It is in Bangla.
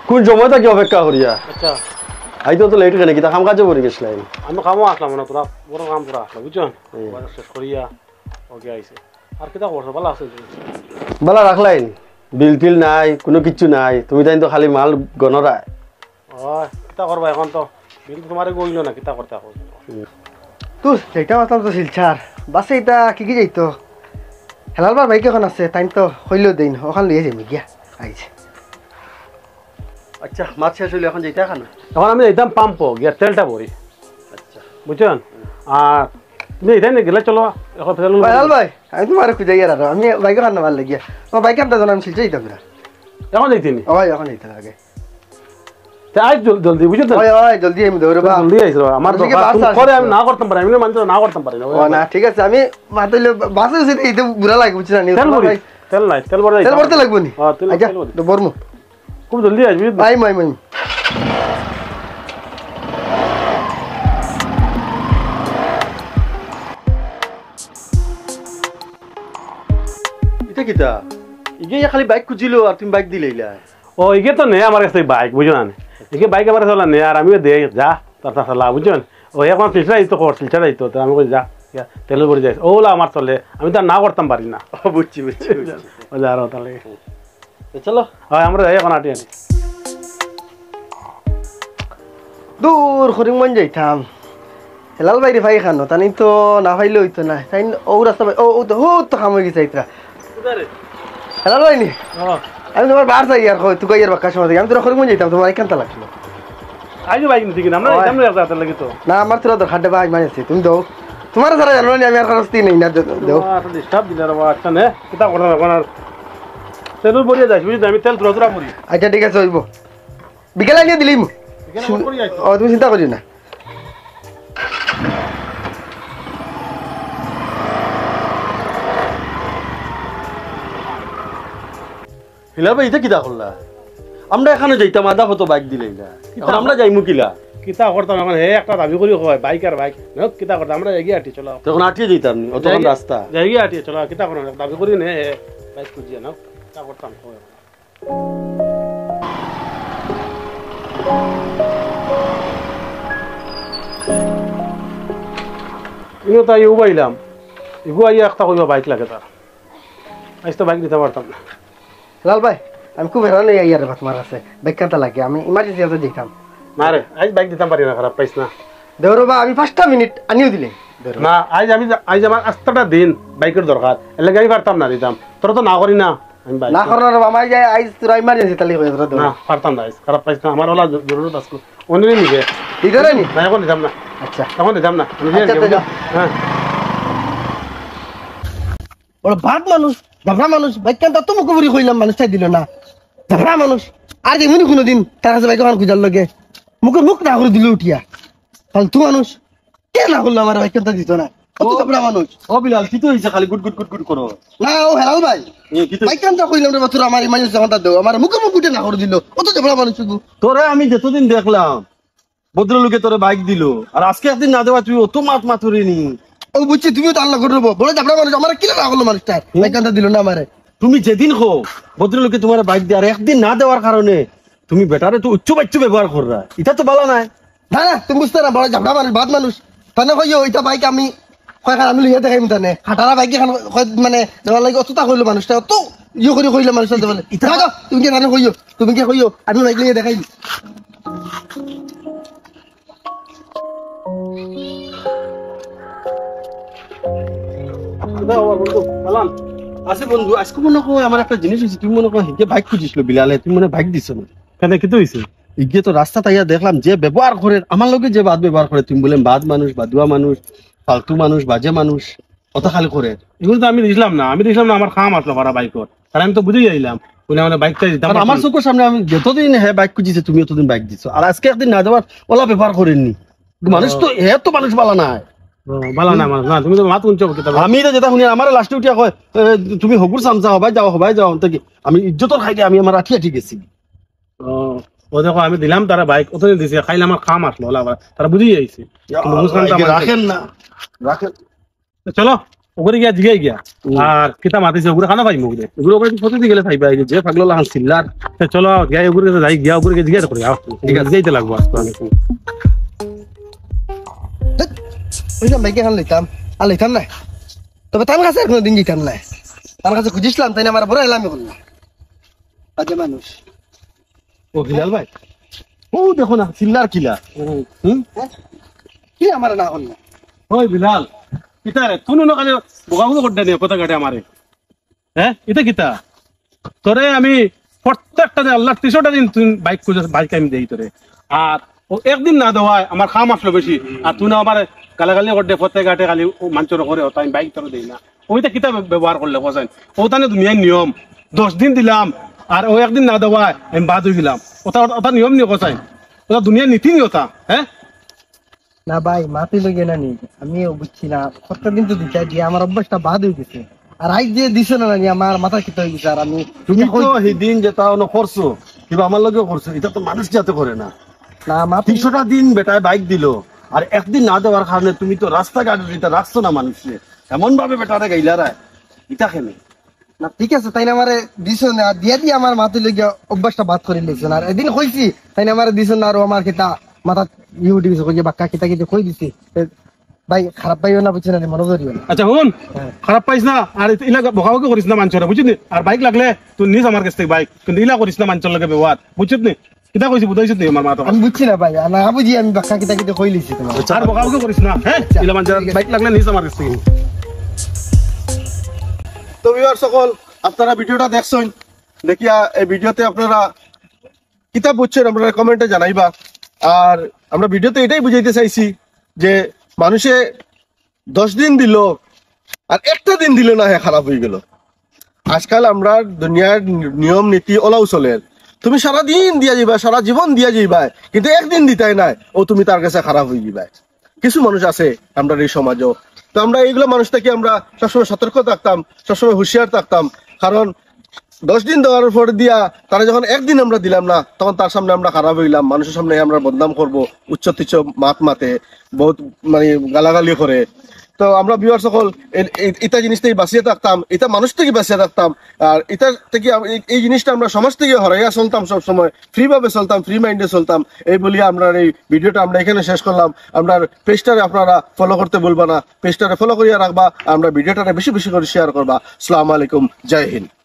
কোন সময় থাকি অপেক্ষা করিয়া আচ্ছা আইতো তো লেট কেন কিতা কাম কাজে পড়ে গেছিলাম আমি কামও আসলাম না তোরা বড় কাম তোরা আসলাম বুঝছেন শেষ করিয়া ওকে আইছে আর কিতা করছো ভালো আছে বালা রাখলাইন বিল টিল নাই কোনো কিচ্ছু নাই তুমি তাই তো খালি মাল গণরায় কিতা করবা এখন তো বিল তোমারে গইল না কিতা করতে এখন তুই যেটা মাতাম তো শিলচার বাসে এটা কি যাইতো হেলালবার বাইক এখন আছে টাইম তো হইলেও দেই না ওখান লিয়ে যাবি গিয়া আইছে আচ্ছা মাছ শেষ হইলে এখন যেটা খানা এখন আমি একদম পাম্প গিয়া তেলটা ভরি আচ্ছা বুঝছেন আর তুমি এটাই না গেলে চলো এখন হেলাল ভাই আমি তোমার খুঁজাই আর আমি বাইক খান ভাল লাগিয়া আমার বাইক খানটা জানা আমি শিলচার যাইতাম না এখন যাইতেনি ওই এখন যাইতাম আগে আজ জলদি বুঝছেন ওই ওই জলদি আমি দৌড় বা জলদি আইছো আমার পরে আমি না করতাম পারি আমি মানুষ না করতাম পারি না ও না ঠিক আছে আমি মাতাইলে বাসে এসে এইতে বুড়া লাগে বুঝছ না তেল ভরি তেল নাই তেল ভরে তেল ভরতে লাগবো নি হ্যাঁ তেল আচ্ছা তো বরমু খুব জলদি আসবি বাই মাই মাই এটা কিতা ইগে খালি বাইক খুঁজিলো আর তুমি বাইক দিলেইলা ও ইগে তো নেই আমার কাছে বাইক বুঝো না ইগে বাইক আমার চলা নেই আর আমিও দে যা তার চালা বুঝছেন ও এখন সিলচার আইতো কর সিলচার আইতো তো আমি যা তেল ভরে যাই ওলা আমার চলে আমি তো না করতাম পারি না বুঝছি বুঝছি যা আর তাহলে চলো হয় আমরা যাই এখন আটি আনি দূর করিম মন যাইতাম হেলাল বাইরে ভাই খানো তানি তো না ভাইলে হইতো না তাই ও রাস্তা ও তো খাম হয়ে গেছে আইতরা হেলাল ভাই নি আমি তোমার বার যাই আর তুই গাইয়ার বাক্কা সময় আমি তোরা করিম মন যাইতাম তোমার একান্ত লাগছিল আইজো বাইক নিতে কিনা আমরা যাম না তাতে লাগি তো না আমার তোরা দরকার দে ভাই মানেছি তুমি দাও তোমার সারা জানো না আমি আর রাস্তাই নেই না দাও ডিস্টার্ব দিলে রে আচ্ছা নে কিতা করতাম এখন আর তেল ভরিয়ে যাই বুঝলি আমি তেল তুরা ভরি আচ্ছা ঠিক আছে হইব বিকেলে নিয়ে দিলিম ও তুমি চিন্তা করি না হিলা ভাই এটা কিতা করলা আমরা এখানে যাইতাম আধা হতো বাইক দিলেইলা এখন আমরা যাইমু কিলা কিতা করতাম এখন হে একটা দাবি করি হয় বাইক আর বাইক ন কিতা করতাম আমরা এগিয়ে আটি চলো তখন আটিয়ে যেতাম অতক্ষণ রাস্তা এগিয়ে আটি চলো কিতা করো দাবি করি নে বাইক খুঁজিয়ে নাও কিতা করতাম ইনো তাই ইউ বাইলাম ইগু আইয়া একটা কইবা বাইক লাগে তার আজ তো বাইক দিতে পারতাম না লাল ভাই আমি খুব হেরান হয়ে ইয়ার তোমার আছে বাইক কানটা লাগে আমি ইমার্জেন্সি আছে যেতাম না রে আজ বাইক দিতাম পারি না খারাপ পাইছ না দেওর বা আমি 5টা মিনিট আনিও দিলে না আজ আমার আস্তাটা দিন বাইকের দরকার এলে গাড়ি পারতাম না দিতাম তোরা তো না করি না আমি বাইক না করার আমার যাই আইজ তোরা ইমার্জেন্সি তালি হয়ে তোরা না পারতাম না খারাপ পাইছ না আমার ওলা জরুরত আছে অন্য নিবে দিদারে নি না এখন দিতাম না আচ্ছা এখন দিতাম না হ্যাঁ ওরা ভাত মানুষ ঝগড়া মানুষ বাইক কানটা তো মুখ বুড়ি কইলাম মানুষ তাই দিল না ঝগড়া মানুষ আর যেমনি কোনোদিন তার কাছে বাইক খুঁজার লগে মুখের মুখ না করে দিল উঠিয়া ফালতু মানুষ কে না করলো আমার বাইক কানটা দিত না কত ঝগড়া মানুষ ও বিলাল কি তো হইছে খালি গুড গুড গুড গুড করো না ও হেলাল ভাই বাইক কানটা কইলাম রে তোরা আমার ইমার্জেন্সি ঘন্টা দাও আমার মুখের মুখ উঠে না করে দিল কত ঝগড়া মানুষ শুধু তোরে আমি যতদিন দেখলাম ভদ্রলোকে তোরে বাইক দিল আর আজকে একদিন না দেওয়া তুই অত মাত মাথুরি নি ও বুঝছি তুমিও তো আল্লাহ করে দেবো বলে ঝগড়া মানুষ আমার কি না করলো মানুষটা বাইক কানটা দিল না আমারে তুমি যেদিন হো ভদ্রলোকে তোমার বাইক দিয়ে আর একদিন না দেওয়ার কারণে তুমি বেটারে তো উচ্চ বাচ্চ ব্যবহার কররা এটা তো ভালো নাই না না তুমি বুঝতে না বড় ঝগড়া মানুষ ভাত মানুষ তানে কইও এটা বাইক আমি কয়খান আমি লইয়া দেখাইম তানে হাঁটারা বাইক এখন মানে দেওয়ার লাগে অতটা কইলো মানুষটা অত ইয়ে করে কইলো মানুষটা দেওয়ার তুমি কে তানে কইও তুমি কে কইও আমি বাইক লইয়া দেখাইম আছে বন্ধু আজকে মনে করো আমার একটা জিনিস হয়েছে তুমি মনে করো হিগে বাইক খুঁজিছিল বিলালে তুমি মনে বাইক দিছো না কেন কি তো হইছে ইগে তো রাস্তা তাইয়া দেখলাম যে ব্যবহার করে আমার লগে যে বাদ ব্যবহার করে তুমি বলেন বাদ মানুষ বাদুয়া মানুষ ফালতু মানুষ বাজে মানুষ কত খালি করে এগুলো তো আমি দিছিলাম না আমার খাম আসলো ভাড়া বাইকর আর আমি তো বুঝেই যাইলাম বলে মানে বাইকটা দিতাম আমার চোখের সামনে আমি যতদিন হ্যাঁ বাইক খুঁজিছে তুমি ততদিন বাইক দিছো আর আজকে একদিন না দেওয়ার ওলা ব্যবহার করেননি মানুষ তো হ্যাঁ তো মানুষ বালা নাই ভালো না মানুষ না তুমি তো মাত শুনছো আমি যেটা শুনি আমার লাস্টে উঠিয়া কয় তুমি হগুর চামচা হবাই যাও কি আমি ইজ্জতর খাইলে আমি আমার রাঠিয়া ঠিক আছি ও দেখো আমি দিলাম তারা বাইক ওখানে দিছে খাইলে আমার খাম আসলো ওলা তারা বুঝেই যাইছে রাখেন না রাখেন চলো ওগুলো গিয়া জিগাই গিয়া আর কিতা মাতিছে ওগুলো খানা পাইমু ওগুলো এগুলো করে প্রতিদিন গেলে পাইবা এই যে পাগলা লাগান চিল্লার চলো গিয়া ওগুলো যাই গিয়া ওগুলো জিজ্ঞাসা করি ঠিক আছে যাইতে লাগবো আজকে বুঝলাম ভাইকে খান লইতাম আর লইতাম না তবে তার কাছে আর কোনোদিন যেতাম না তার কাছে খুঁজিছিলাম তাই না আমার বড় এলামি করলাম বাজে মানুষ ও হিলাল ভাই ও দেখো না চিল্লার কিলা কি আমার না করলাম ওই বিলাল কিতা রে তুই না কালে বোকাবুকা করতে নিয়ে কথা কাটে আমারে হ্যাঁ এটা কিতা তোরে আমি প্রত্যেকটা দিন আল্লাহ ৩০টা দিন তুই বাইক খুঁজে বাইক আমি দেই তোরে আর ও একদিন না দেওয়ায় আমার খাম আসলো বেশি আর তুই না আমার গালাগালি করতে প্রত্যেক ঘাটে খালি মাঞ্চর করে ওটা আমি বাইক তোর দেই না ওইটা কিতা ব্যবহার করলে কোথায় ওখানে দুনিয়ার নিয়ম 10 দিন দিলাম আর ও একদিন না দেওয়ায় আমি বাদ হয়ে গেলাম ওটা ওটা নিয়ম নিয়ে কোথায় ওটা দুনিয়ার নীতি নিয়ে ওটা হ্যাঁ না ভাই মাতি লগে না নি আমিও বুঝছি না কতদিন তো দিতে দিয়ে আমার অভ্যাসটা বাদ হয়ে গেছে আর আজ যে দিছে না নি আমার মাথা কিতে হয়ে গেছে আর আমি তুমি তো সেদিন যেটা করছো কিবা আমার লগেও করছো এটা তো মানুষ যাতে করে না না মাতি ৩০০টা দিন বেটায় বাইক দিল আর একদিন না দেওয়ার কারণে তুমি তো রাস্তাঘাট এটা রাখছো না মানুষে এমন ভাবে বেটারে গাইলারা এটা কেন না ঠিক আছে তাই না আমার দিছো না দিয়া দিয়ে আমার মাতি লগে অভ্যাসটা বাদ করে লিখছেন আর এদিন কইছি তাই না আমার দিছো না আর আমার কিতা মাথা ইউটিউব কই বাক্কা কিতা কিতা কই দিছি ভাই খারাপ পাইও না বুঝছেন না মনে করিও না আচ্ছা শুন খারাপ পাইস না আর ইলা বকাবকি করিস না মানুষের বুঝলি আর বাইক লাগলে তুই নিস আমার কাছ থেকে বাইক কিন্তু ইলা করিস না মানুষের লগে ব্যবহার বুঝছিস নি কিতা কইছি বুঝাইছিস নি আমার মাথা আমি বুঝছি না ভাই না বুঝি আমি বাক্কা কিতা কিতা কই লিছি তোমার আর বকাবকি করিস না হ্যাঁ ইলা মানুষের বাইক লাগলে নিস আমার কাছ থেকে তো ভিউয়ার সকল আপনারা ভিডিওটা দেখছেন দেখিয়া এই ভিডিওতে আপনারা কিতাব বুঝছেন আপনারা কমেন্টে জানাইবা আর আমরা ভিডিওতে এটাই বুঝাইতে চাইছি যে মানুষে 10 দিন দিল আর একটা দিন দিল না হ্যাঁ খারাপ হয়ে গেল আজকাল আমরা দুনিয়ার নিয়ম নীতি ওলাও চলে তুমি সারা দিন দিয়া যাইবা সারা জীবন দিয়া যাইবা কিন্তু একদিন দিতাই নাই ও তুমি তার কাছে খারাপ হয়ে যাইবা কিছু মানুষ আছে আমরা এই সমাজও তো আমরা এইগুলো মানুষ থেকে আমরা সবসময় সতর্ক থাকতাম সবসময় হুঁশিয়ার থাকতাম কারণ 10 দিন দেওয়ার পর দিয়া তারা যখন একদিন আমরা দিলাম না তখন তার সামনে আমরা খারাপ হইলাম মানুষের সামনে আমরা বদনাম করব উচ্চ তিচ্ছ মাতে বহুত মানে গালাগালি করে তো আমরা বিয়ার সকল এটা জিনিস থেকে বাঁচিয়ে থাকতাম এটা মানুষ থেকে বাঁচিয়ে থাকতাম আর এটা থেকে এই জিনিসটা আমরা সমাজ থেকে হরাইয়া চলতাম সবসময় ফ্রি ভাবে চলতাম ফ্রি মাইন্ডে চলতাম এই বলিয়া আমরা এই ভিডিওটা আমরা এখানে শেষ করলাম আমরা পেজটারে আপনারা ফলো করতে বলবা না পেজটারে ফলো করিয়া রাখবা আমরা ভিডিওটারে বেশি বেশি করে শেয়ার করবা আসসালামু আলাইকুম জয় হিন্দ